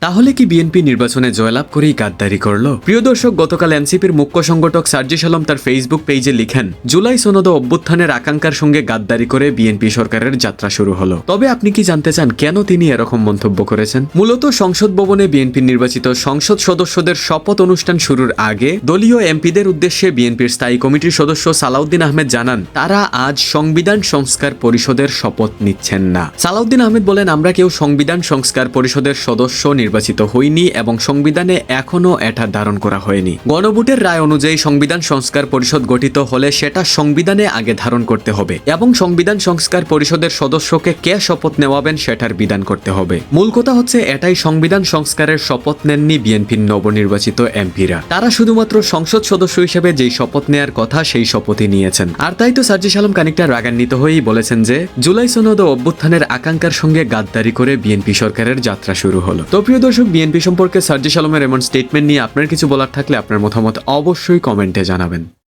তাহলে কি বিএনপি নির্বাচনে জয়লাভ করেই গাদ্দারি করল? প্রিয় দর্শক, গতকাল এনসিপির মুখ্য সংগঠক সার্জিস আলম তার ফেসবুক পেজে লিখেন, জুলাই সনদ অভ্যুত্থানের আকাঙ্ক্ষার সঙ্গে গাদ্দারি করে বিএনপি সরকারের যাত্রা শুরু হলো। তবে আপনি কি জানতে চান কেন তিনি এরকম মন্তব্য করেছেন? মূলত সংসদ ভবনে বিএনপির নির্বাচিত সংসদ সদস্যদের শপথ অনুষ্ঠান শুরুর আগে দলীয় এমপিদের উদ্দেশ্যে বিএনপির স্থায়ী কমিটির সদস্য সালাউদ্দিন আহমেদ জানান, তারা আজ সংবিধান সংস্কার পরিষদের শপথ নিচ্ছেন না। সালাউদ্দিন আহমেদ বলেন, আমরা কেউ সংবিধান সংস্কার পরিষদের সদস্য নির্বাচিত হইনি এবং সংবিধানে এখনো এটা ধারণ করা হয়নি। গণভোটের রায় অনুযায়ী সংবিধান সংস্কার পরিষদ গঠিত হলে সেটা সংবিধানে আগে ধারণ করতে হবে এবং সংবিধান সংস্কার পরিষদের সদস্যকে কে শপথ নেওয়াবেন সেটার বিধান করতে হবে। মূল কথা হচ্ছে এটাই, সংবিধান সংস্কারের শপথ নেননি বিএনপির নবনির্বাচিত এমপিরা। তারা শুধুমাত্র সংসদ সদস্য হিসেবে যেই শপথ নেয়ার কথা সেই শপথই নিয়েছেন। আর তাই তো সার্জিস আলম খানিকটা রাগান্বিত হয়েই বলেছেন যে জুলাই সনদ ও অভ্যুত্থানের আকাঙ্ক্ষার সঙ্গে গাদ্দারি করে বিএনপি সরকারের যাত্রা শুরু হলো। তো প্রিয় দর্শক, বিএনপি সম্পর্কে সার্জিস আলমের এমন স্টেটমেন্ট নিয়ে আপনার কিছু বলার থাকলে আপনার মতামত অবশ্যই কমেন্টে জানাবেন।